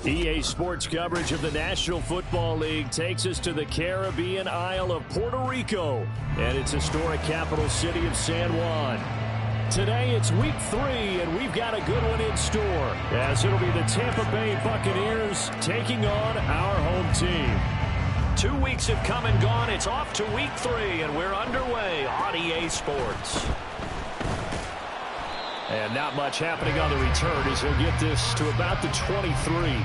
EA Sports coverage of the National Football League takes us to the Caribbean Isle of Puerto Rico and its historic capital city of San Juan. Today it's week 3, and we've got a good one in store, as it'll be the Tampa Bay Buccaneers taking on our home team. 2 weeks have come and gone. It's off to week 3, and we're underway on EA Sports. And not much happening on the return as he'll get this to about the 23.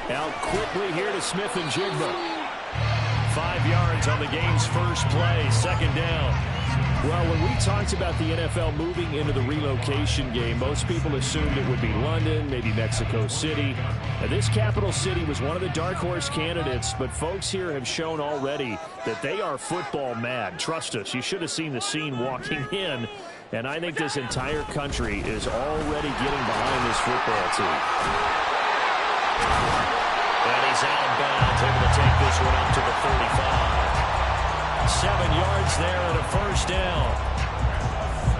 Out quickly here to Smith and Jigba. 5 yards on the game's first play, second down. Well, when we talked about the NFL moving into the relocation game, most people assumed it would be London, maybe Mexico City. Now, this capital city was one of the dark horse candidates, but folks here have shown already that they are football mad. Trust us, you should have seen the scene walking in, and I think this entire country is already getting behind this football team. And he's out of bounds, able to take this one up to the 35. 7 yards there and a first down.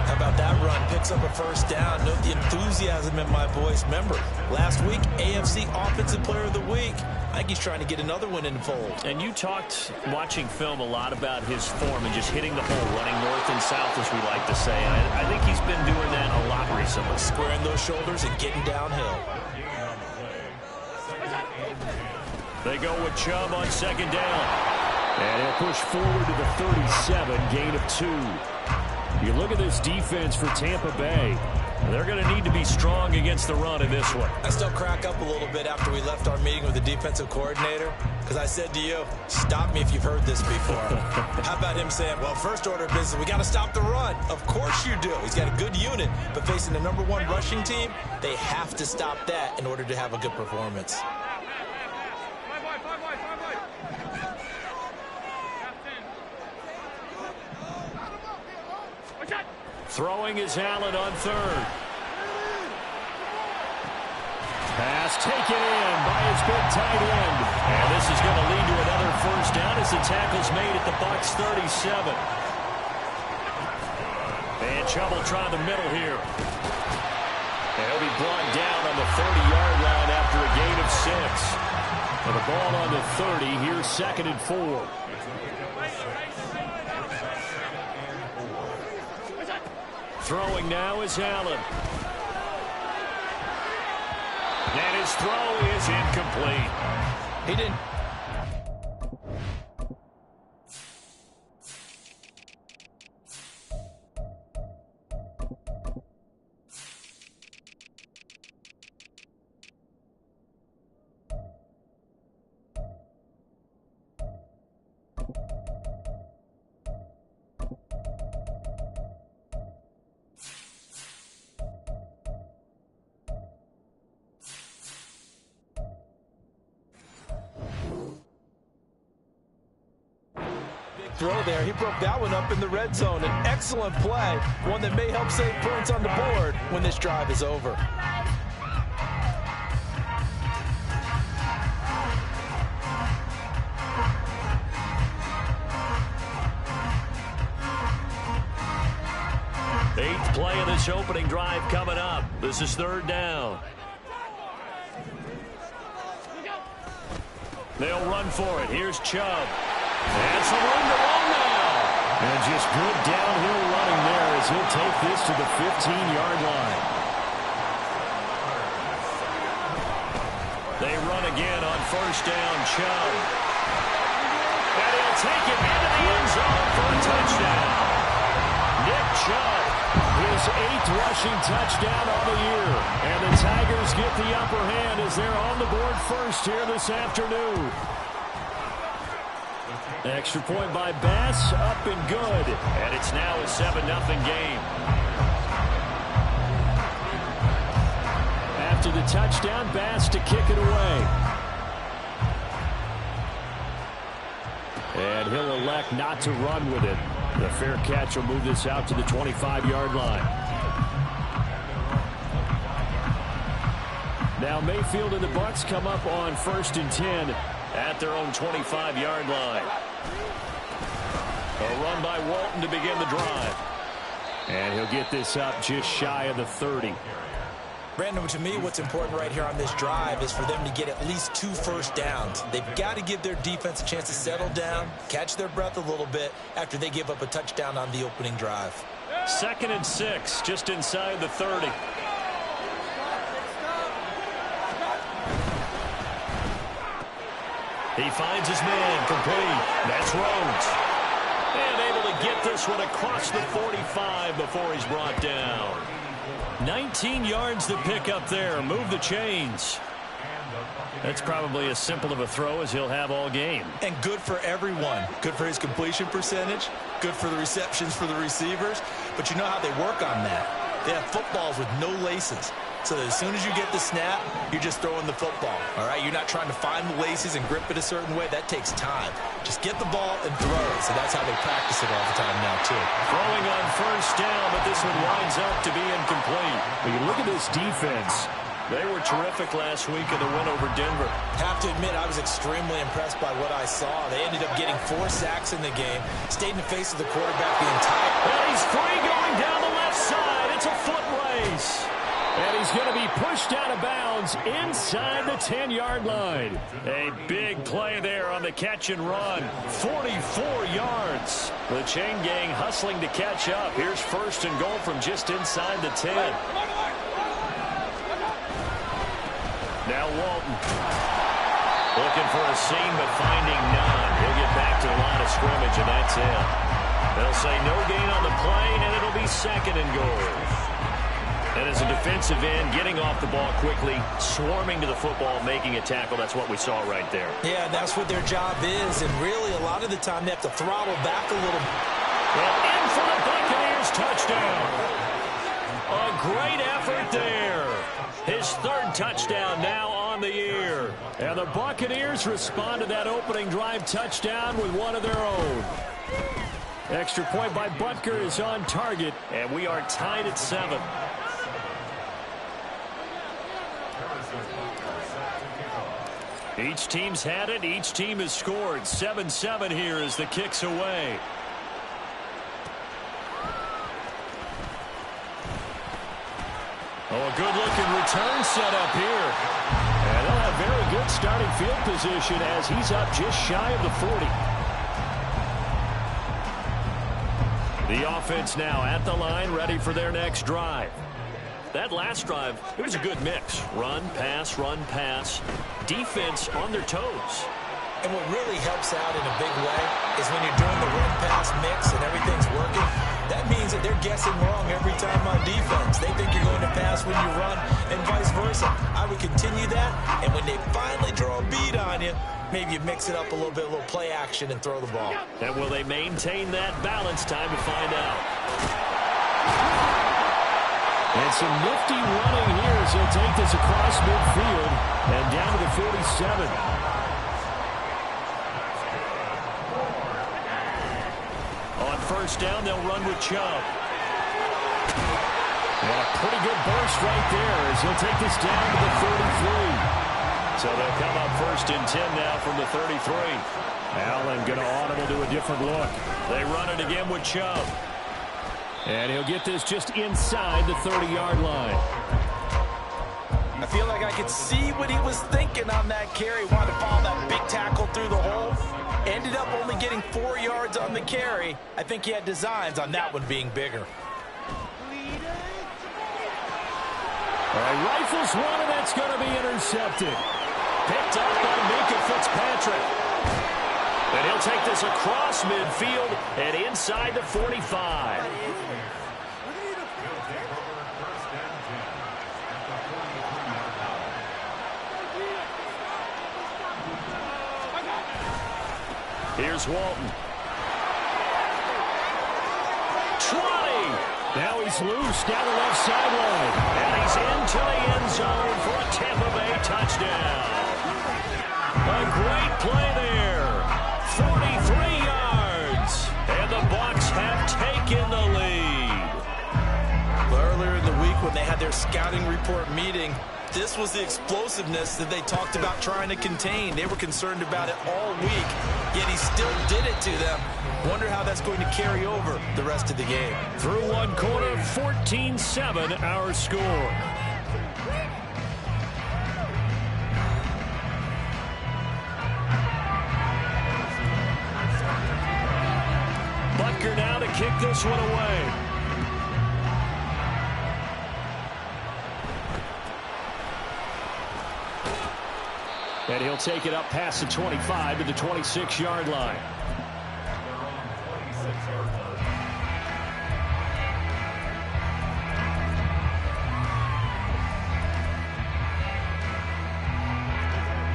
How about that run? Picks up a first down. Note the enthusiasm in my voice. Remember, last week, AFC Offensive Player of the Week. I think he's trying to get another one in the fold. And you talked, watching film, a lot about his form and just hitting the hole, running north and south, as we like to say. I think he's been doing that a lot recently. Squaring those shoulders and getting downhill. They go with Chubb on second down. And he'll push forward to the 37, gain of 2. You look at this defense for Tampa Bay. They're going to need to be strong against the run in this one. I still crack up a little bit after we left our meeting with the defensive coordinator, because I said to you, stop me if you've heard this before. How about him saying, well, first order of business, we got to stop the run. Of course you do. He's got a good unit, but facing the #1 rushing team, they have to stop that in order to have a good performance. Throwing is Allen on third. Pass taken in by his big tight end. And this is going to lead to another first down as the tackle's made at the Bucs 37. And Chubb will try the middle here. And he'll be brought down on the 30-yard line after a gain of 6. And the ball on the 30, here's 2nd and 4. Throwing now is Allen. And his throw is incomplete. He didn't. Throw there. He broke that one up in the red zone. An excellent play. One that may help save points on the board when this drive is over. Eighth play of this opening drive coming up. This is 3rd down. They'll run for it. Here's Chubb. And some room to run now. And just good downhill running there as he'll take this to the 15-yard line. They run again on first down, Chubb. And he'll take it into the end zone for a touchdown. Nick Chubb, his 8th rushing touchdown on the year. And the Tigers get the upper hand as they're on the board first here this afternoon. Extra point by Bass, up and good. And it's now a 7-0 game. After the touchdown, Bass to kick it away. And he'll elect not to run with it. The fair catch will move this out to the 25-yard line. Now Mayfield and the Bucs come up on 1st and 10 at their own 25-yard line. A run by Walton to begin the drive. And he'll get this up just shy of the 30. Brandon, to me, what's important right here on this drive is for them to get at least 2 first downs. They've got to give their defense a chance to settle down, catch their breath a little bit after they give up a touchdown on the opening drive. 2nd and 6, just inside the 30. He finds his man, complete. That's Rhodes. And able to get this one across the 45 before he's brought down. 19 yards to pick up there. Move the chains. That's probably as simple of a throw as he'll have all game. And good for everyone. Good for his completion percentage. Good for the receptions for the receivers. But you know how they work on that. They have footballs with no laces. So that as soon as you get the snap, you're just throwing the football. All right, you're not trying to find the laces and grip it a certain way. That takes time. Just get the ball and throw it. So that's how they practice it all the time now, too. Throwing on 1st down, but this one winds up to be incomplete. When you look at this defense, they were terrific last week in the win over Denver. Have to admit, I was extremely impressed by what I saw. They ended up getting 4 sacks in the game, stayed in the face of the quarterback the entire... And he's free going down the left side. It's a foot race. And he's going to be pushed out of bounds inside the 10-yard line. A big play there on the catch and run. 44 yards. The chain gang hustling to catch up. Here's 1st and goal from just inside the 10. Now Walton. Looking for a seam, but finding none. He'll get back to the line of scrimmage, and that's it. They'll say no gain on the play, and it'll be 2nd and goal. And as a defensive end, getting off the ball quickly, swarming to the football, making a tackle, that's what we saw right there. Yeah, that's what their job is, and really a lot of the time they have to throttle back a little. Well, in for the Buccaneers touchdown. A great effort there. His 3rd touchdown now on the year. And the Buccaneers respond to that opening drive touchdown with one of their own. Extra point by Butker is on target, and we are tied at 7. Each team's had it. Each team has scored. 7-7 here as the kick's away. Oh, a good-looking return set up here. And they'll have very good starting field position as he's up just shy of the 40. The offense now at the line, ready for their next drive. That last drive, it was a good mix. Run, pass, defense on their toes. And what really helps out in a big way is when you're doing the run-pass mix and everything's working, that means that they're guessing wrong every time on defense. They think you're going to pass when you run and vice versa. I would continue that, and when they finally draw a bead on you, maybe you mix it up a little bit, a little play action, and throw the ball. And will they maintain that balance? Time to find out. And some nifty running here as he'll take this across midfield and down to the 47. On 1st down, they'll run with Chubb. And a pretty good burst right there as he'll take this down to the 33. So they'll come up 1st and 10 now from the 33. Allen going to audible to a different look. They run it again with Chubb. And he'll get this just inside the 30-yard line. I feel like I could see what he was thinking on that carry. Wanted to follow that big tackle through the hole. Ended up only getting 4 yards on the carry. I think he had designs on that one being bigger. All right, rifles one, and that's going to be intercepted. Picked up by Minka Fitzpatrick. And he'll take this across midfield and inside the 45. Here's Walton. 20. Now he's loose down the left sideline. And he's into the end zone for a Tampa Bay touchdown. A great play there. 43 yards. And the Bucs have taken the lead. Earlier in the week when they had their scouting report meeting, this was the explosiveness that they talked about trying to contain. They were concerned about it all week, yet he still did it to them. Wonder how that's going to carry over the rest of the game. Through one quarter, 14-7 our score. Butker now to kick this one away. And he'll take it up past the 25 to the 26-yard line.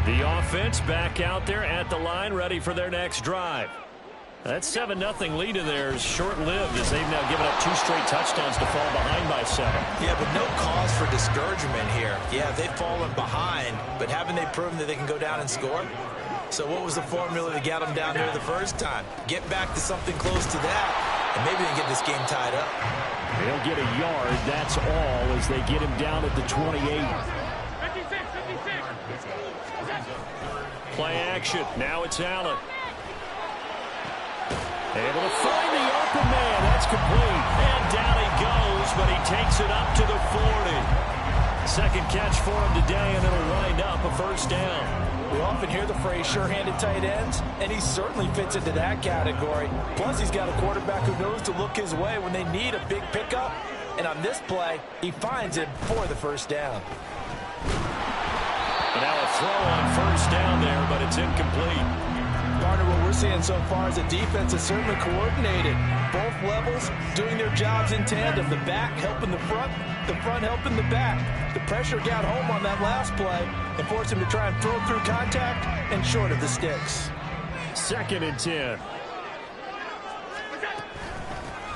The offense back out there at the line, ready for their next drive. That 7-0 lead of theirs short-lived as they've now given up 2 straight touchdowns to fall behind by 7. Yeah, but no cause for discouragement here. Yeah, they've fallen behind, but haven't they proven that they can go down and score? So what was the formula that got them down there the first time? Get back to something close to that, and maybe they can get this game tied up. They'll get a yard, that's all, as they get him down at the 28. 56. Play action, now it's Allen. Able to find the open man. That's complete. And down he goes, but he takes it up to the 40. Second catch for him today, and it'll wind up a first down. We often hear the phrase sure-handed tight ends, and he certainly fits into that category. Plus, he's got a quarterback who knows to look his way when they need a big pickup. And on this play, he finds him for the first down. And now a throw on first down there, but it's incomplete. Partner, what we're seeing so far is the defense is certainly coordinated. Both levels doing their jobs in tandem. The back helping the front helping the back. The pressure got home on that last play and forced him to try and throw through contact and short of the sticks. 2nd and 10.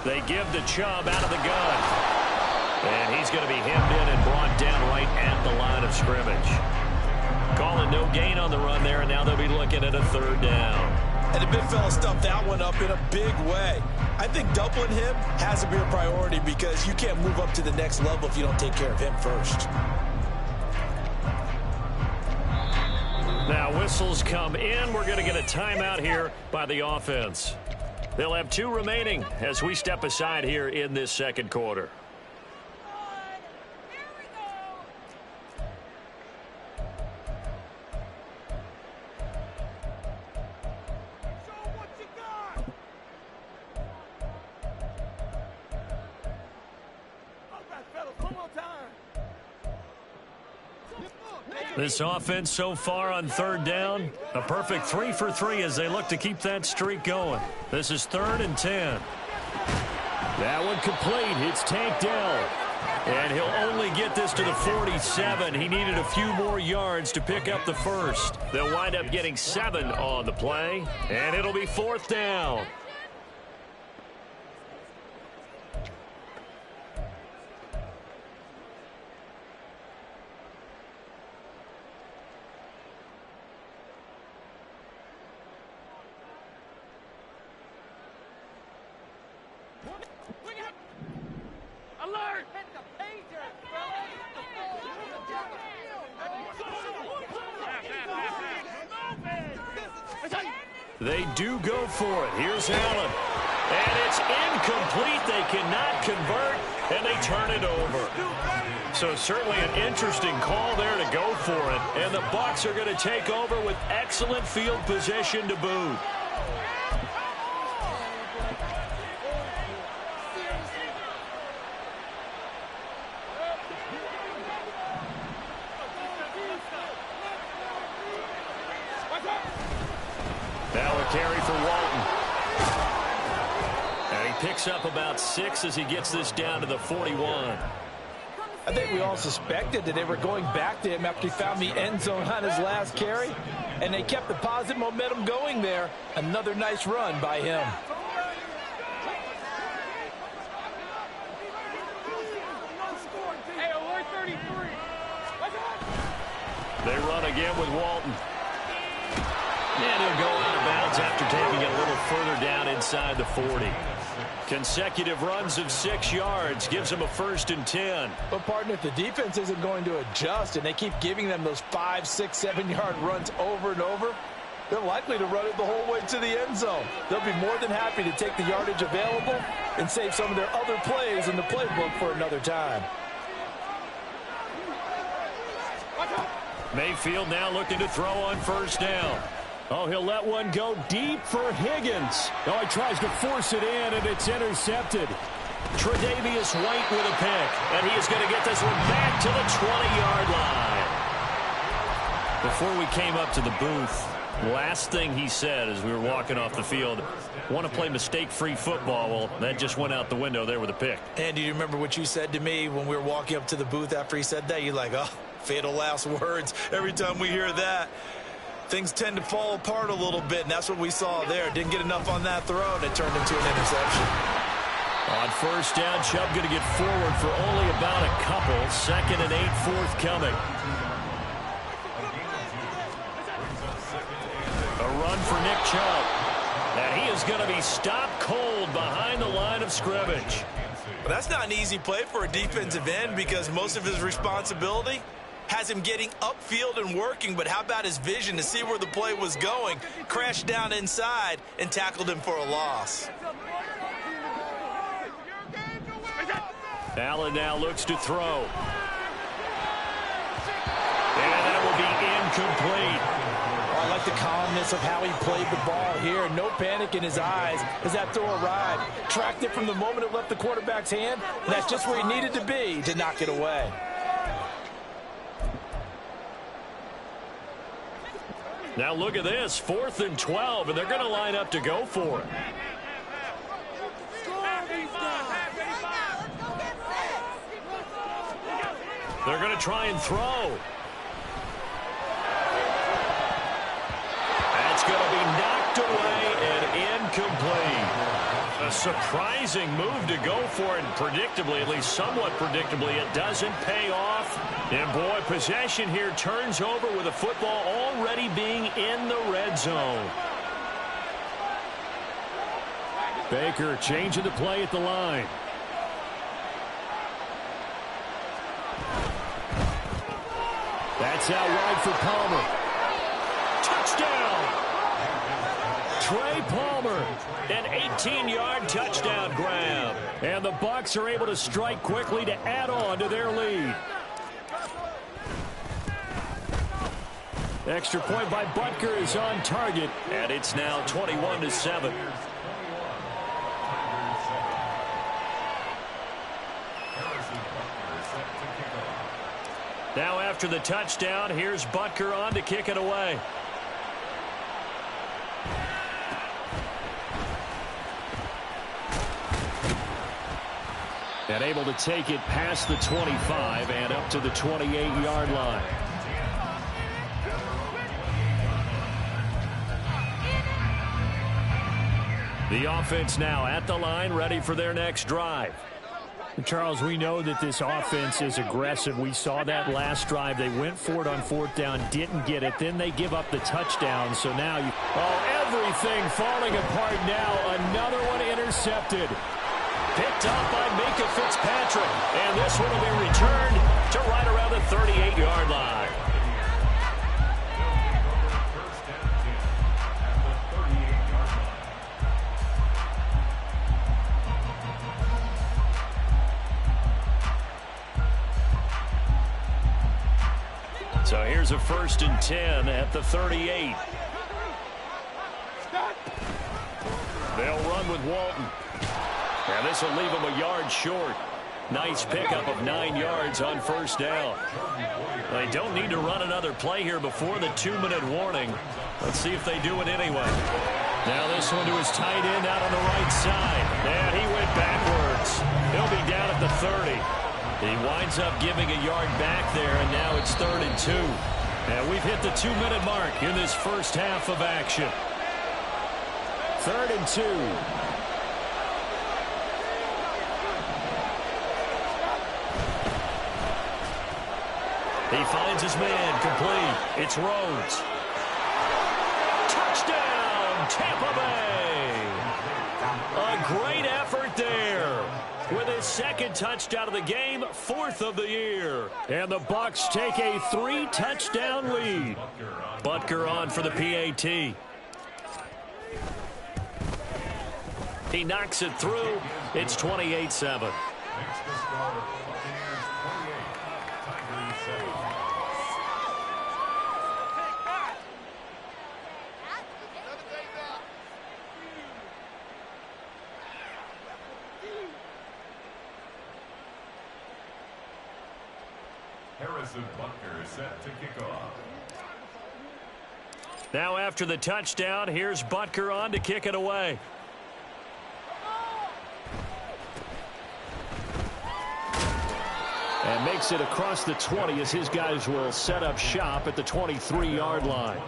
They give the Chubb out of the gun. And he's going to be hemmed in and brought down right at the line of scrimmage. Calling no gain on the run there, and now they'll be looking at a 3rd down. And the big fella stuffed that one up in a big way. I think doubling him has to be a priority because you can't move up to the next level if you don't take care of him first. Now whistles come in. We're going to get a timeout here by the offense. They'll have 2 remaining as we step aside here in this second quarter. This offense so far on 3rd down, a perfect 3 for 3 as they look to keep that streak going. This is 3rd and 10. That one complete. It's tanked down. And he'll only get this to the 47. He needed a few more yards to pick up the first. They'll wind up getting 7 on the play, and it'll be 4th down. They do go for it. Here's Allen. And it's incomplete. They cannot convert, and they turn it over. So certainly an interesting call there to go for it. And the Bucs are going to take over with excellent field position to boot. Now a carry for Walton. And he picks up about 6 as he gets this down to the 41. I think we all suspected that they were going back to him after he found the end zone on his last carry, and they kept the positive momentum going there. Another nice run by him. They run again with Walton. And he'll go out of bounds after taking it a little further down inside the 40. Consecutive runs of 6 yards gives him a 1st and 10. But, partner, if the defense isn't going to adjust and they keep giving them those 5, 6, 7-yard runs over and over, they're likely to run it the whole way to the end zone. They'll be more than happy to take the yardage available and save some of their other plays in the playbook for another time. Mayfield now looking to throw on 1st down. Oh, he'll let one go deep for Higgins. Oh, he tries to force it in, and it's intercepted. Tre'Davious White with a pick, and he is going to get this one back to the 20-yard line. Before we came up to the booth, last thing he said as we were walking off the field, want to play mistake-free football. Well, that just went out the window there with a pick. And do you remember what you said to me when we were walking up to the booth after he said that? You're like, oh, fatal last words. Every time we hear that, things tend to fall apart a little bit, and that's what we saw there. Didn't get enough on that throw, and it turned into an interception. On 1st down, Chubb going to get forward for only about a couple. 2nd and 8 forthcoming. A run for Nick Chubb. And he is going to be stopped cold behind the line of scrimmage. But that's not an easy play for a defensive end because most of his responsibility has him getting upfield and working, but how about his vision to see where the play was going, crashed down inside, and tackled him for a loss. Allen now looks to throw. And that will be incomplete. Oh, I like the calmness of how he played the ball here. No panic in his eyes as that throw arrived. Tracked it from the moment it left the quarterback's hand, and that's just where he needed to be to knock it away. Now look at this, 4th and 12, and they're going to line up to go for it. They're going to try and throw. That's going to be knocked away and incomplete. A surprising move to go for it, and predictably, at least somewhat predictably, it doesn't pay off. And boy, possession here turns over with the football already being in the red zone. Baker changing the play at the line. That's out wide for Palmer. Touchdown! Trey Palmer, an 18-yard touchdown grab. And the Bucs are able to strike quickly to add on to their lead. Extra point by Butker is on target, and it's now 21-7. Now after the touchdown, here's Butker on to kick it away. And able to take it past the 25 and up to the 28-yard line. The offense now at the line, ready for their next drive. Charles, we know that this offense is aggressive. We saw that last drive. They went for it on 4th down, didn't get it. Then they give up the touchdown. So now everything falling apart now. Another one intercepted. Picked up by Minkah Fitzpatrick. And this one will be returned to right around the 38-yard line. So here's a 1st and 10 at the 38. They'll run with Walton. And this will leave him a yard short. Nice pickup of 9 yards on 1st down. They don't need to run another play here before the 2-minute warning. Let's see if they do it anyway. Now this one to his tight end out on the right side. And he went backwards. He'll be down at the 30. He winds up giving a yard back there, and now it's 3rd and 2. And we've hit the 2-minute mark in this first half of action. 3rd and 2. He finds his man, complete. It's Rhodes. Touchdown, Tampa Bay. A great effort there. With his 2nd touchdown of the game, 4th of the year. And the Bucs take a 3-touchdown lead. Butker on for the PAT. He knocks it through. It's 28-7. Butker is set to kick off. Now after the touchdown, here's Butker on to kick it away. And makes it across the 20 as his guys will set up shop at the 23-yard line.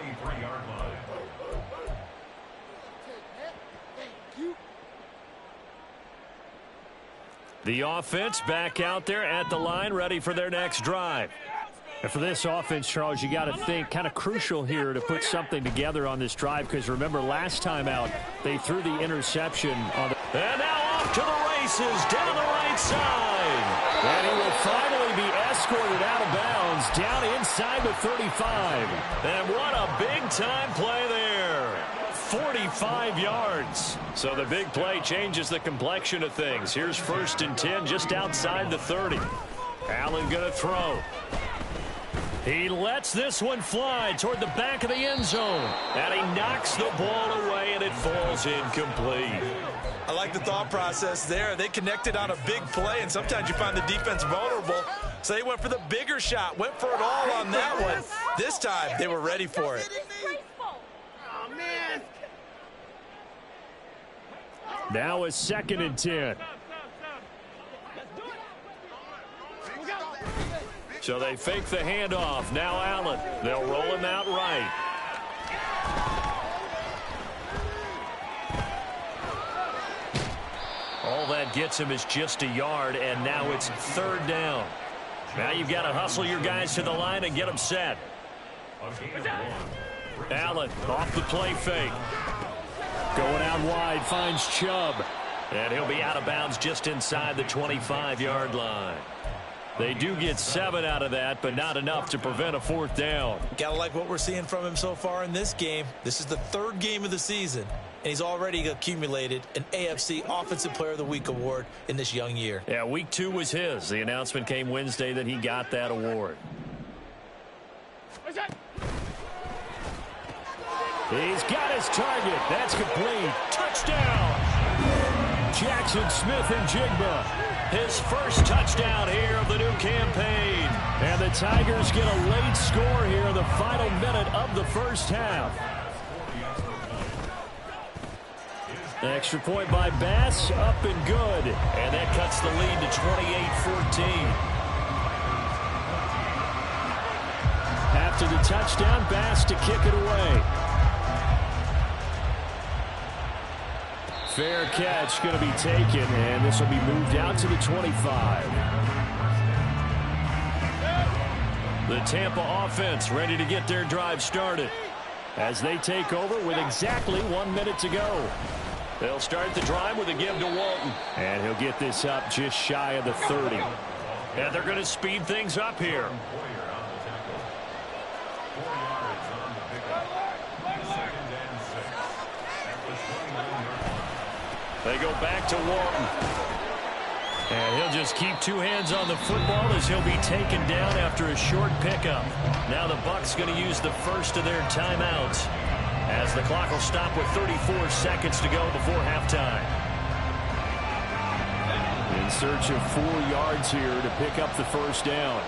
The offense back out there at the line, ready for their next drive. And for this offense, Charles, you got to think kind of crucial here to put something together on this drive, because remember last time out they threw the interception on the... And now off to the races down the right side. And he will finally be escorted out of bounds down inside the 35. And what a big-time play there. 45 yards. So the big play changes the complexion of things. Here's 1st and 10 just outside the 30. Allen going to throw. He lets this one fly toward the back of the end zone. And he knocks the ball away, and it falls incomplete. I like the thought process there. They connected on a big play, and sometimes you find the defense vulnerable. So they went for the bigger shot, went for it all on that one. This time, they were ready for it. Oh, man. Now it's 2nd and 10. So they fake the handoff. Now Allen. They'll roll him out right. All that gets him is just a yard, and now it's 3rd down. Now you've got to hustle your guys to the line and get them set. Allen off the play fake. Going out wide, finds Chubb. And he'll be out of bounds just inside the 25-yard line. They do get 7 out of that, but not enough to prevent a 4th down. Gotta like what we're seeing from him so far in this game. This is the 3rd game of the season, and he's already accumulated an AFC Offensive Player of the Week award in this young year. Yeah, week 2 was his. The announcement came Wednesday that he got that award. He's got his target. That's complete. Touchdown! Jackson Smith-Njigba. His first touchdown here of the new campaign. And the Tigers get a late score here in the final minute of the first half. An extra point by Bass, up and good. And that cuts the lead to 28-14. After the touchdown, Bass to kick it away. Fair catch going to be taken, and this will be moved out to the 25. The Tampa offense ready to get their drive started as they take over with exactly 1 minute to go. They'll start the drive with a give to Walton, and he'll get this up just shy of the 30. And they're going to speed things up here. They go back to Walton. And he'll just keep 2 hands on the football as he'll be taken down after a short pickup. Now the Bucs going to use the first of their timeouts as the clock will stop with 34 seconds to go before halftime. In search of 4 yards here to pick up the first down.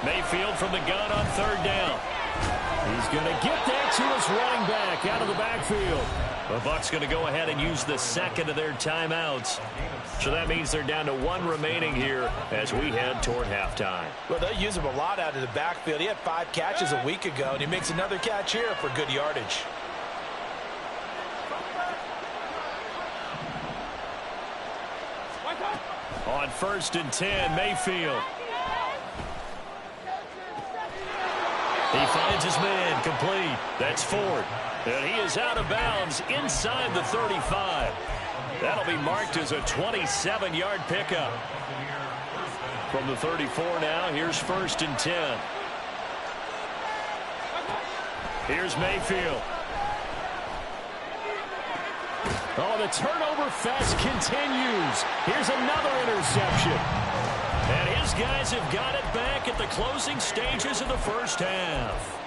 Mayfield from the gun on 3rd down. He's going to get that to his running back out of the backfield. The Bucs going to go ahead and use the second of their timeouts. So that means they're down to one remaining here as we head toward halftime. Well, they use him a lot out of the backfield. He had 5 catches a week ago, and he makes another catch here for good yardage. On 1st and 10, Mayfield. He finds his man, complete. That's Ford. And he is out of bounds inside the 35. That'll be marked as a 27-yard pickup. From the 34 now, here's 1st and 10. Here's Mayfield. Oh, the turnover fest continues. Here's another interception. And his guys have got it back at the closing stages of the first half.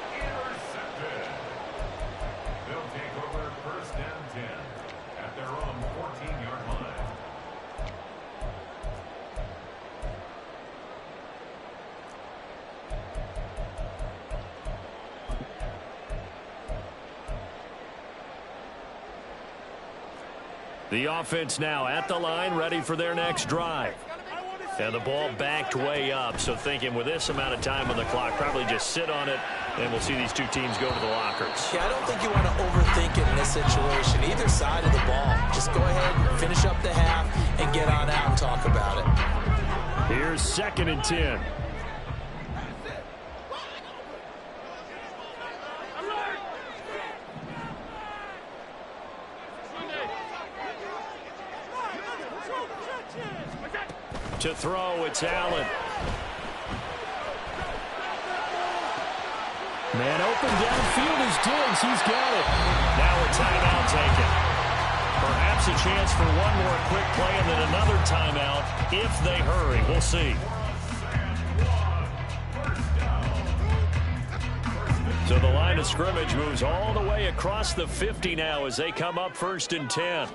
They'll take over 1st and 10 at their own 14-yard line. The offense now at the line, ready for their next drive. And the ball backed way up, so thinking with this amount of time on the clock, probably just sit on it, and we'll see these two teams go to the lockers. Yeah, I don't think you want to overthink it in this situation. Either side of the ball. Just go ahead and finish up the half and get on out and talk about it. Here's 2nd and 10. To throw, it's Allen. Man open downfield is Diggs. He's got it. Now a timeout taken. Perhaps a chance for one more quick play and then another timeout if they hurry. We'll see. So the line of scrimmage moves all the way across the 50 now as they come up 1st and 10.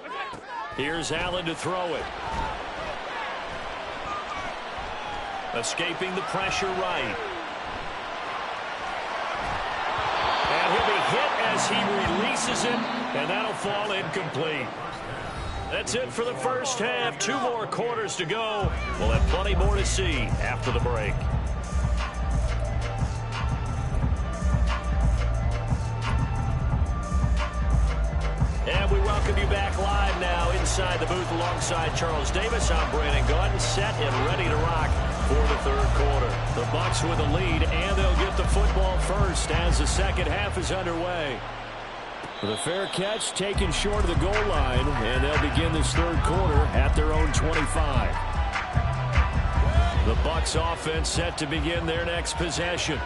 Here's Allen to throw it. Escaping the pressure right. And he'll be hit as he releases it, and that'll fall incomplete. That's it for the first half. 2 more quarters to go. We'll have plenty more to see after the break. And we welcome you back live now inside the booth alongside Charles Davis. I'm Brandon Gaudin, set and ready to rock for the 3rd quarter. The Bucs with a lead, and they'll get the football first as the second half is underway. The fair catch taken short of the goal line, and they'll begin this 3rd quarter at their own 25. The Bucs offense set to begin their next possession.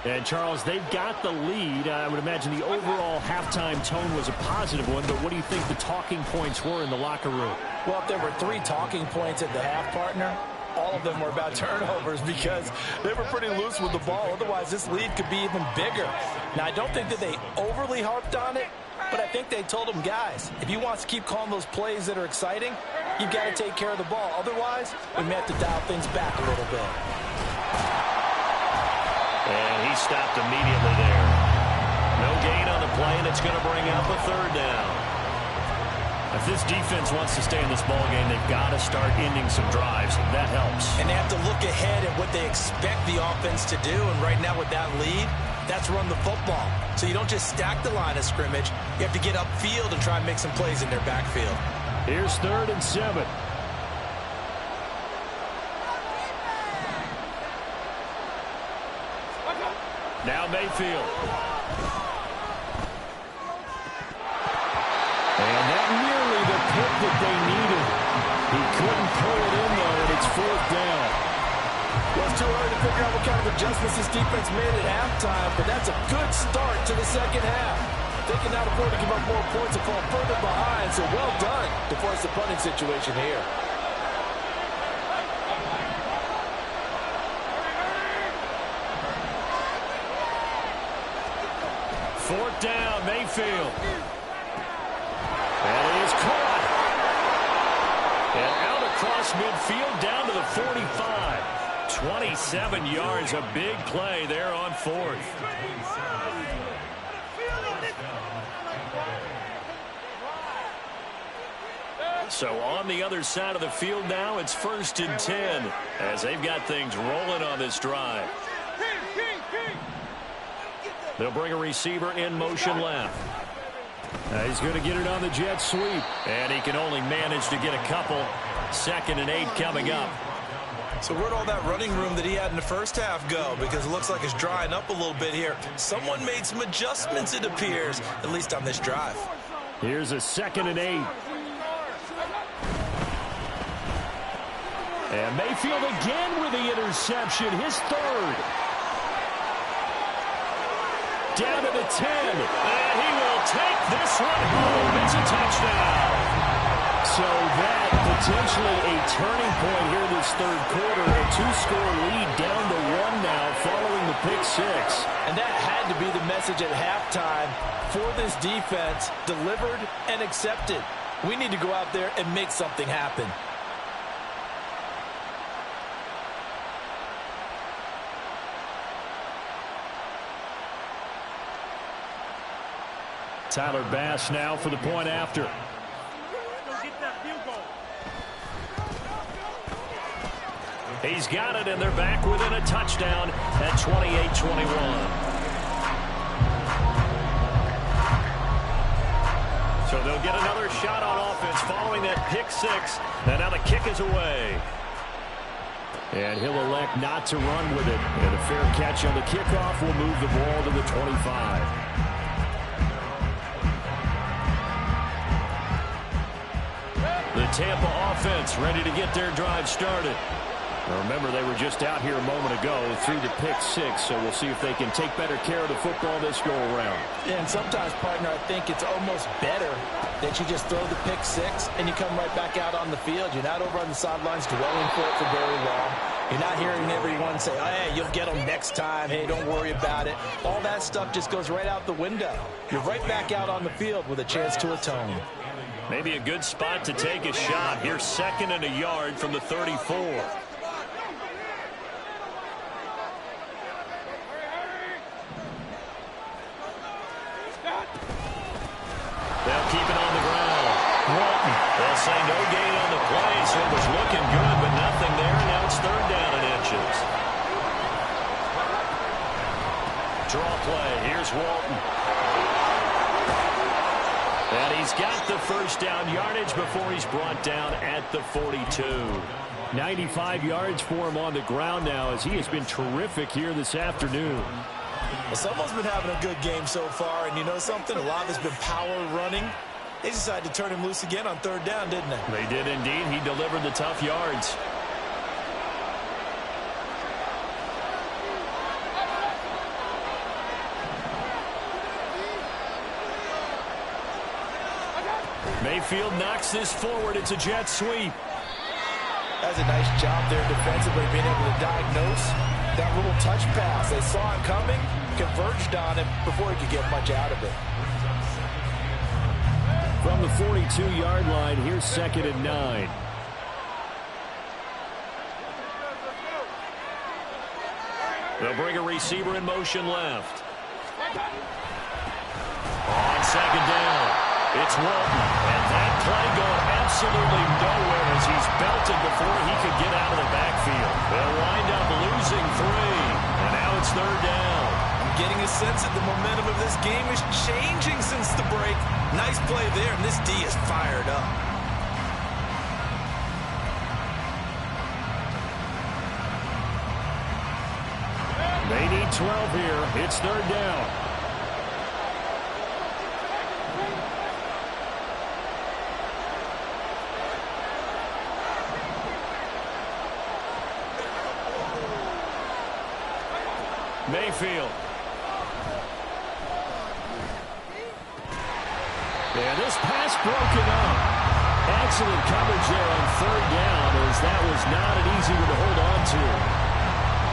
And, Charles, they've got the lead. I would imagine the overall halftime tone was a positive one, but what do you think the talking points were in the locker room? Well, if there were 3 talking points at the half, partner, all of them were about turnovers because they were pretty loose with the ball. Otherwise, this lead could be even bigger. Now, I don't think that they overly harped on it, but I think they told them, guys, if you want to keep calling those plays that are exciting, you've got to take care of the ball. Otherwise, we may have to dial things back a little bit. And he stopped immediately there. No gain on the play, and it's going to bring up a 3rd down. If this defense wants to stay in this ballgame, they've got to start ending some drives. That helps. And they have to look ahead at what they expect the offense to do. And right now with that lead, that's run the football. So you don't just stack the line of scrimmage. You have to get upfield and try and make some plays in their backfield. Here's 3rd and 7. Now Mayfield. And that nearly the pick that they needed. He couldn't pull it in, though, and it's 4th down. Well, it's too early to figure out what kind of adjustments this defense made at halftime, but that's a good start to the second half. They can now afford to give up more points and fall further behind, so well done to force the punting situation here. Fourth down, Mayfield. And he is caught. And out across midfield down to the 45. 27 yards, a big play there on fourth. So on the other side of the field now, it's 1st and 10 as they've got things rolling on this drive. They'll bring a receiver in motion left. He's going to get it on the jet sweep, and he can only manage to get a couple. 2nd and 8 coming up. So where'd all that running room that he had in the first half go? Because it looks like it's drying up a little bit here. Someone made some adjustments, it appears, at least on this drive. Here's a 2nd and 8. And Mayfield again with the interception, his 3rd. Down to the 10. And he will take this one home. It's a touchdown. So that potentially a turning point here this 3rd quarter. A 2-score lead down to 1 now following the pick 6. And that had to be the message at halftime for this defense. Delivered and accepted. We need to go out there and make something happen. Tyler Bass now for the point after. He's got it, and they're back within a touchdown at 28-21. So they'll get another shot on offense following that pick 6. And now the kick is away. And he'll elect not to run with it. And a fair catch on the kickoff will move the ball to the 25. The Tampa offense ready to get their drive started. Now remember, they were just out here a moment ago through the pick 6, so we'll see if they can take better care of the football this go around. And sometimes, partner, I think it's almost better that you just throw the pick 6 and you come right back out on the field. You're not over on the sidelines dwelling for it for very long. You're not hearing everyone say, oh, hey, you'll get them next time. Hey, don't worry about it. All that stuff just goes right out the window. You're right back out on the field with a chance to atone. Maybe a good spot to take a shot. Here's 2nd and a yard from the 34. They'll keep it on the ground. Walton. They'll say no gain on the play, so it was looking good, but nothing there. Now it's 3rd down and inches. Draw play. Here's Walton. And he's got the 1st down yardage before he's brought down at the 42. 95 yards for him on the ground now, as he has been terrific here this afternoon. Well, someone's been having a good game so far, and you know something? A lot of it's been power running. They decided to turn him loose again on 3rd down, didn't they? They did indeed. He delivered the tough yards. Mayfield knocks this forward. It's a jet sweep. That's a nice job there defensively, being able to diagnose that little touch pass. They saw it coming, converged on it before he could get much out of it. From the 42-yard line, here's 2nd and 9. They'll bring a receiver in motion left. On 2nd down, it's Walton. And that play going absolutely nowhere as he's belted before he could get out of the backfield. They'll wind up losing 3. And now it's 3rd down. I'm getting a sense that the momentum of this game is changing since the break. Nice play there, and this D is fired up. They need 12 here. It's 3rd down. Mayfield. And this pass broken up. Excellent coverage there on 3rd down, as that was not an easy one to hold on to.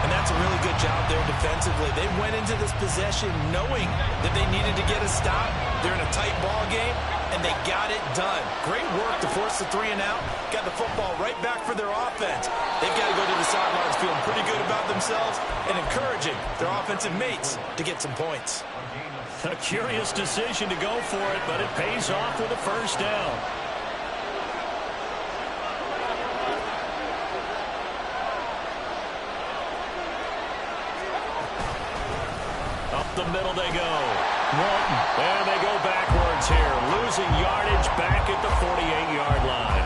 And that's a really good job there defensively. They went into this possession knowing that they needed to get a stop. They're in a tight ball game, and they got it done. Great work to force the 3 and out. Got the football right back for their offense. They've got to go to the sidelines feeling pretty good themselves and encouraging their offensive mates to get some points. A curious decision to go for it, but it pays off with a first down. Up the middle they go. Walton. And they go backwards here. Losing yardage back at the 48-yard line.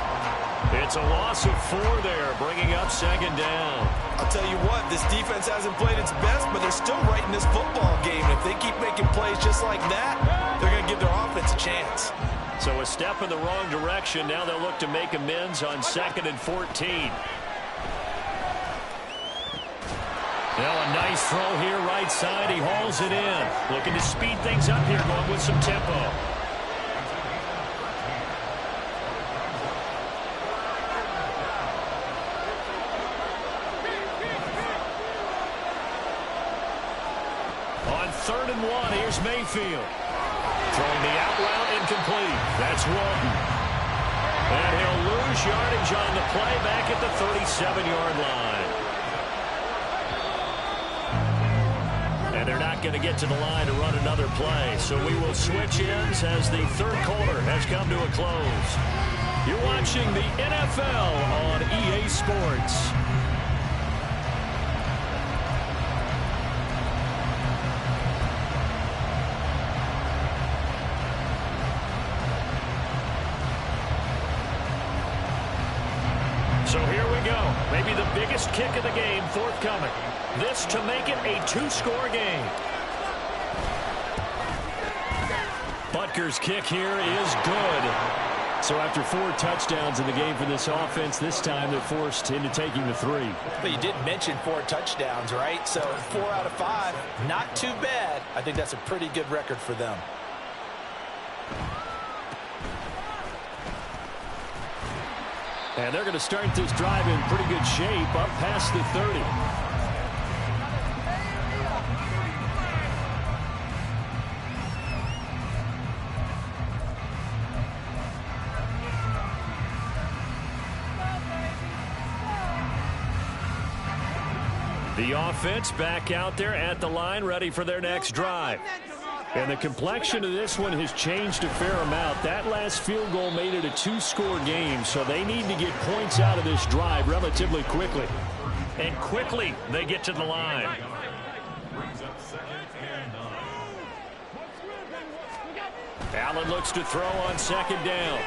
It's a loss of 4 there, bringing up second down. I'll tell you what, this defense hasn't played its best, but they're still right in this football game. If they keep making plays just like that, they're going to give their offense a chance. So a step in the wrong direction. Now they'll look to make amends on 2nd and 14. Now a nice throw here right side. He hauls it in. Looking to speed things up here, going with some tempo. On 3rd and 1, here's Mayfield. Throwing the out route incomplete. That's Walton. And he'll lose yardage on the play back at the 37-yard line. And they're not going to get to the line to run another play. So we will switch ends as the 3rd quarter has come to a close. You're watching the NFL on EA Sports. So here we go. Maybe the biggest kick of the game forthcoming. This to make it a 2-score game. Butker's kick here is good. So after 4 touchdowns in the game for this offense, this time they're forced into taking the 3. But you did mention 4 touchdowns, right? So 4 out of 5, not too bad. I think that's a pretty good record for them. And they're going to start this drive in pretty good shape up past the 30. The offense back out there at the line, ready for their next drive. And the complexion of this one has changed a fair amount. That last field goal made it a 2-score game, so they need to get points out of this drive relatively quickly. And quickly, they get to the line. Allen looks to throw on 2nd down.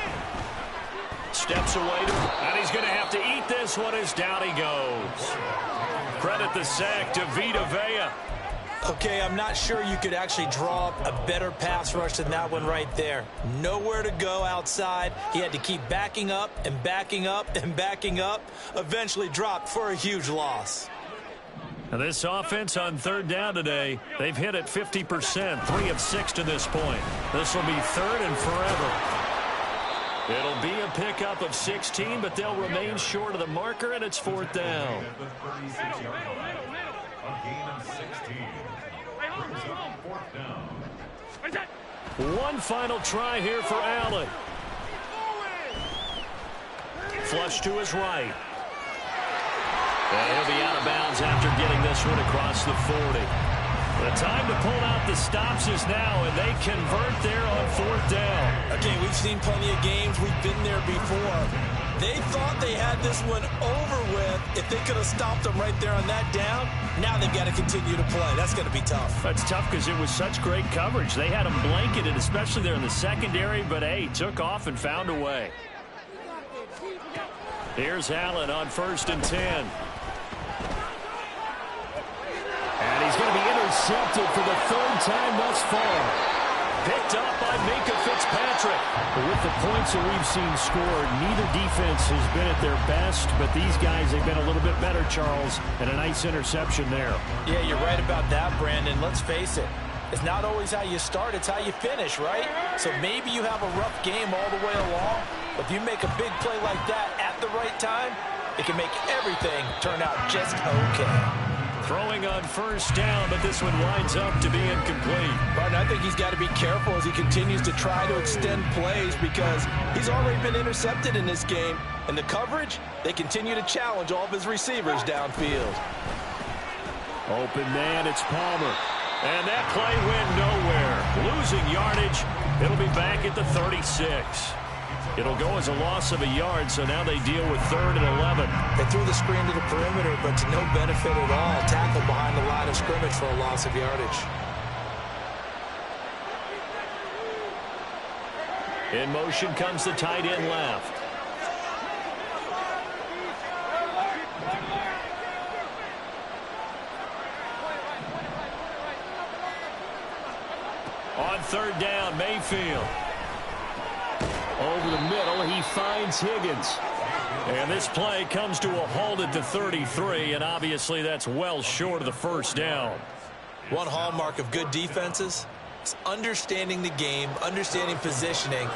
Steps away, and he's going to have to eat this one as down he goes. Credit the sack to Vita Vea. Okay, I'm not sure you could actually draw up a better pass rush than that one right there. Nowhere to go outside. He had to keep backing up and backing up and backing up. Eventually dropped for a huge loss. Now this offense on 3rd down today, they've hit it 50%, 3 of 6 to this point. This will be 3rd and forever. It'll be a pickup of 16, but they'll remain short of the marker, and it's 4th down. One final try here for Allen. Flush to his right. And he'll be out of bounds after getting this one across the 40. The time to pull out the stops is now, and they convert there on 4th down. Okay, we've seen plenty of games. We've been there before. They thought they had this one over with. If they could have stopped them right there on that down, now they've got to continue to play. That's going to be tough. That's tough because it was such great coverage. They had them blanketed, especially there in the secondary, but, hey, took off and found a way. Here's Allen on 1st and 10. And he's going to be intercepted for the 3rd time thus far. Picked up by Minkah Fitzpatrick. But with the points that we've seen scored, neither defense has been at their best, but these guys have been a little bit better, Charles, and a nice interception there. Yeah, you're right about that, Brandon. Let's face it. It's not always how you start, it's how you finish, right? So maybe you have a rough game all the way along, but if you make a big play like that at the right time, it can make everything turn out just okay. Throwing on 1st down, but this one winds up to be incomplete. But I think he's got to be careful as he continues to try to extend plays because he's already been intercepted in this game. And the coverage, they continue to challenge all of his receivers downfield. Open man, it's Palmer. And that play went nowhere. Losing yardage. It'll be back at the 36. It'll go as a loss of a yard, so now they deal with 3rd and 11. They threw the screen to the perimeter, but to no benefit at all. Tackle behind the line of scrimmage for a loss of yardage. In motion comes the tight end left. On 3rd down, Mayfield. Over the middle, he finds Higgins. And this play comes to a halt at the 33, and obviously that's well short of the 1st down. One hallmark of good defenses is understanding the game, understanding positioning,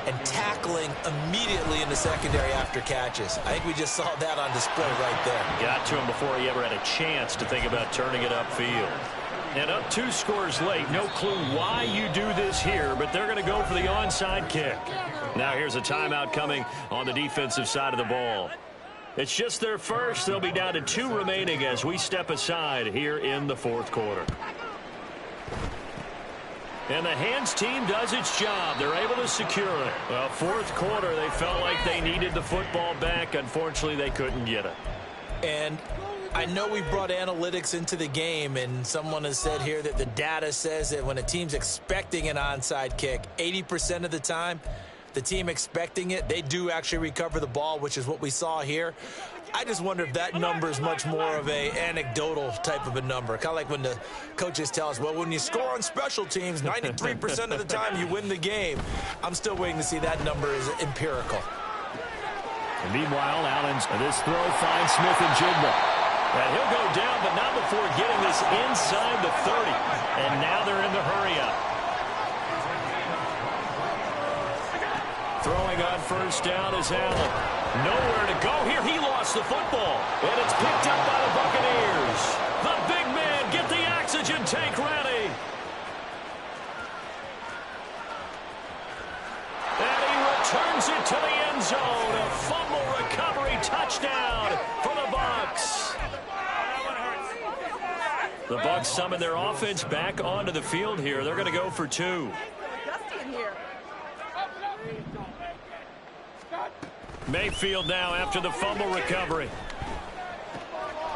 and tackling immediately in the secondary after catches. I think we just saw that on display right there. Got to him before he ever had a chance to think about turning it upfield. And up 2 scores late. No clue why you do this here, but they're going to go for the onside kick. Now here's a timeout coming on the defensive side of the ball. It's just their first. They'll be down to 2 remaining as we step aside here in the 4th quarter. And the hands team does its job. They're able to secure it. Well, 4th quarter, they felt like they needed the football back. Unfortunately, they couldn't get it. And I know we brought analytics into the game, and someone has said here that the data says that when a team's expecting an onside kick, 80% of the time, the team expecting it, they do actually recover the ball, which is what we saw here. I just wonder if that number is much more of a anecdotal type of a number. Kind of like when the coaches tell us, well, when you score on special teams, 93% of the time you win the game. I'm still waiting to see that number is empirical. And meanwhile, this throw finds Smith and Jigba. And he'll go down, but not before getting this inside the 30. And now they're in the hurry-up. Throwing on 1st down is Allen. Nowhere to go here. He lost the football. And it's picked up by the Buccaneers. The big man, get the oxygen tank ready. And he returns it to the end zone. A fumble recovery touchdown for the Bucs. The Bucs summon their offense back onto the field here. They're going to go for 2. Mayfield now after the fumble recovery.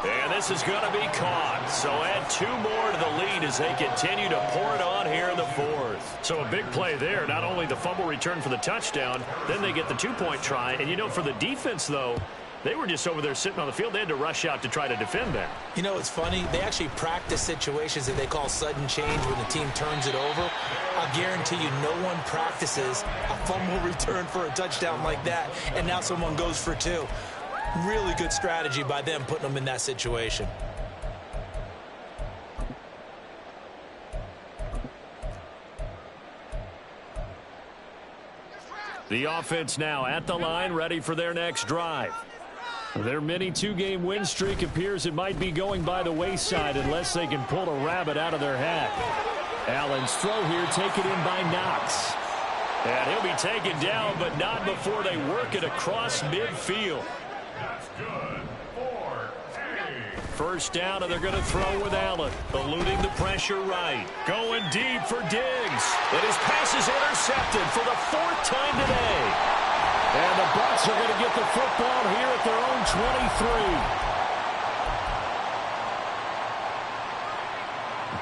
And this is going to be caught. So add 2 more to the lead as they continue to pour it on here in the 4th. So a big play there. Not only the fumble return for the touchdown, then they get the 2-point try. And, you know, for the defense, though, they were just over there sitting on the field. They had to rush out to try to defend that. You know, it's funny. They actually practice situations that they call sudden change when the team turns it over. I'll guarantee you no one practices a fumble return for a touchdown like that, and now someone goes for 2. Really good strategy by them putting them in that situation. The offense now at the line, ready for their next drive. Their mini 2-game win streak appears it might be going by the wayside unless they can pull a rabbit out of their hat. Allen's throw here taken in by Knox. And he'll be taken down, but not before they work it across midfield. That's good. 1st down, and they're going to throw with Allen. Eluding the pressure right. Going deep for Diggs. And his pass is intercepted for the 4th time today. And the Bucs are going to get the football here at their own 23.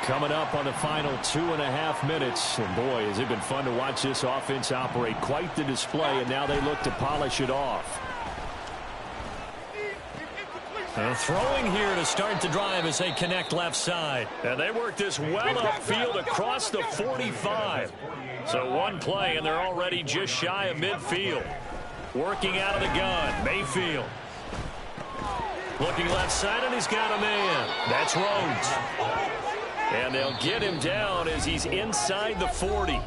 Coming up on the final 2.5 minutes. And boy, has it been fun to watch this offense operate. Quite the display, and now they look to polish it off. And throwing here to start the drive as they connect left side. And they work this well upfield across the 45. So one play, and they're already just shy of midfield. Working out of the gun, Mayfield. Looking left side, and he's got a man. That's Rhodes. And they'll get him down as he's inside the 40.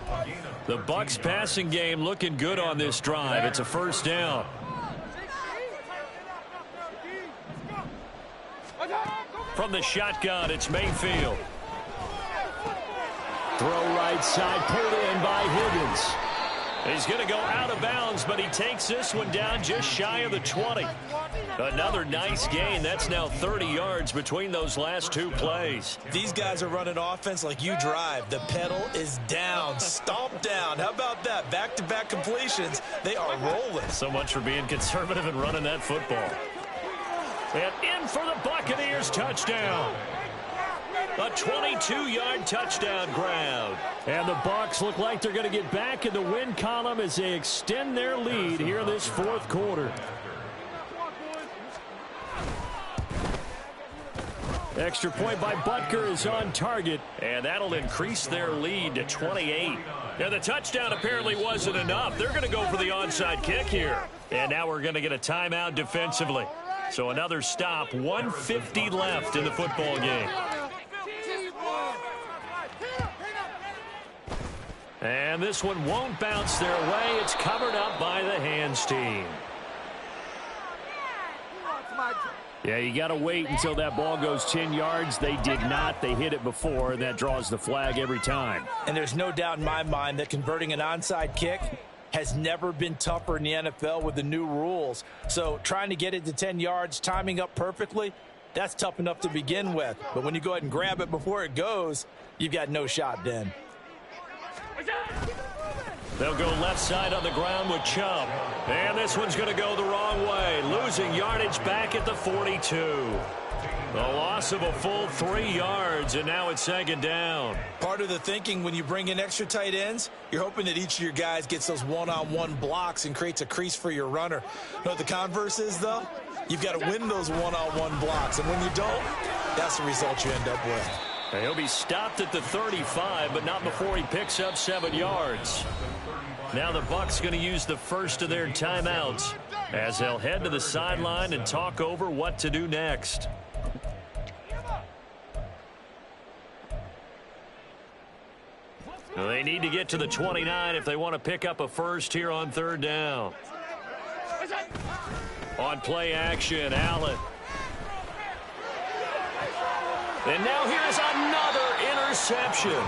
The Bucs passing game looking good on this drive. It's a 1st down. From the shotgun, it's Mayfield. Throw right side, pulled in by Higgins. He's going to go out of bounds, but he takes this one down just shy of the 20. Another nice gain. That's now 30 yards between those last two plays. These guys are running offense like you drive. The pedal is down, stomp down. How about that? Back-to-back completions. They are rolling. So much for being conservative and running that football. And in for the Buccaneers touchdown. A 22-yard touchdown grab. And the Bucs look like they're going to get back in the win column as they extend their lead here in this fourth quarter. Extra point by Butker is on target, and that'll increase their lead to 28. And the touchdown apparently wasn't enough. They're going to go for the onside kick here. And now we're going to get a timeout defensively. So another stop, 1:50 left in the football game. And this one won't bounce their way. It's covered up by the hands team. Yeah, you got to wait until that ball goes 10 yards. They did not. They hit it before, and that draws the flag every time. And there's no doubt in my mind that converting an onside kick has never been tougher in the NFL with the new rules. So trying to get it to 10 yards, timing up perfectly, that's tough enough to begin with. But when you go ahead and grab it before it goes, you've got no shot then. They'll go left side on the ground with Chubb. And this one's going to go the wrong way. Losing yardage back at the 42. The loss of a full 3 yards, and now it's second down. Part of the thinking when you bring in extra tight ends, you're hoping that each of your guys gets those one-on-one blocks and creates a crease for your runner. You know what the converse is, though? You've got to win those one-on-one blocks, and when you don't, that's the result you end up with. He'll be stopped at the 35, but not before he picks up 7 yards. Now the Bucs going to use the first of their timeouts as they'll head to the sideline and talk over what to do next. They need to get to the 29 if they want to pick up a first here on third down. On play action, Allen. And now here's another interception.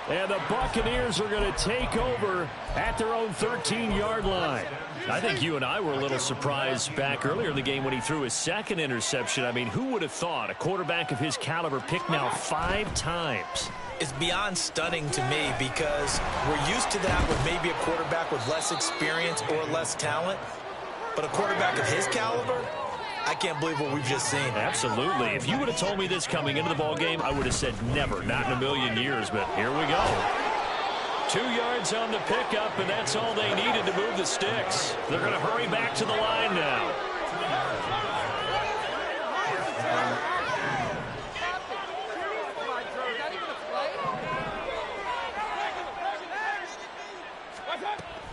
And the Buccaneers are going to take over at their own 13-yard line. I think you and I were a little surprised back earlier in the game when he threw his second interception. I mean, who would have thought a quarterback of his caliber picked now 5 times? It's beyond stunning to me because we're used to that with maybe a quarterback with less experience or less talent. But a quarterback of his caliber, I can't believe what we've just seen. Absolutely. If you would have told me this coming into the ball game, I would have said never, not in a million years. But here we go. 2 yards on the pickup, and that's all they needed to move the sticks. They're going to hurry back to the line now.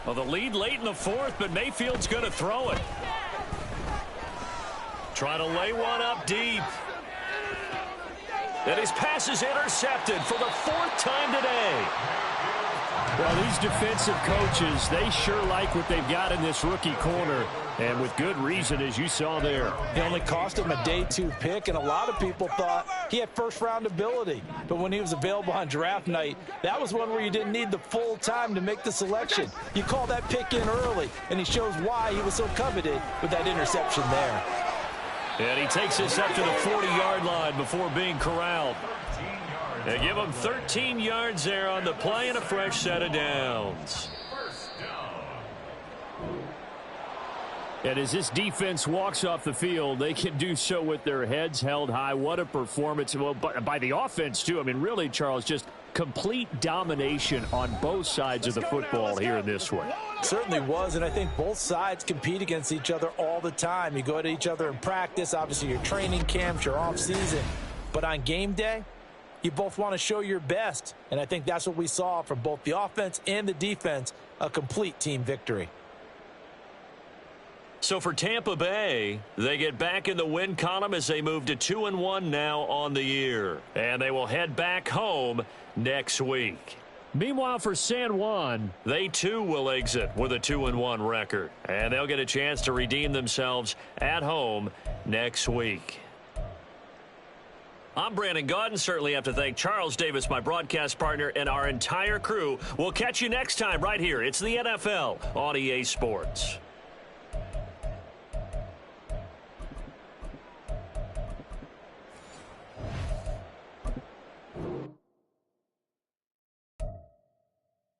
Well, the lead late in the fourth, but Mayfield's going to throw it. Trying to lay one up deep. And his pass is intercepted for the 4th time today. Well, these defensive coaches, they sure like what they've got in this rookie corner. And with good reason, as you saw there. It only cost him a day 2 pick, and a lot of people thought he had first-round ability. But when he was available on draft night, that was one where you didn't need the full time to make the selection. You call that pick in early, and he shows why he was so coveted with that interception there. And he takes this up to the 40-yard line before being corralled. They give him 13 yards there on the play and a fresh set of downs. And as this defense walks off the field, they can do so with their heads held high. What a performance. Well, by the offense, too. I mean, really, Charles, just complete domination on both sides of the football here in this one. Certainly was, and I think both sides compete against each other all the time. You go to each other in practice, obviously your training camps, your off-season. But on game day, you both want to show your best. And I think that's what we saw from both the offense and the defense, a complete team victory. So for Tampa Bay, they get back in the win column as they move to 2-1 now on the year. And they will head back home next week. Meanwhile, for San Juan, they too will exit with a 2-1 record. And they'll get a chance to redeem themselves at home next week. I'm Brandon Gaudin. Certainly have to thank Charles Davis, my broadcast partner, and our entire crew. We'll catch you next time right here. It's the NFL on EA Sports.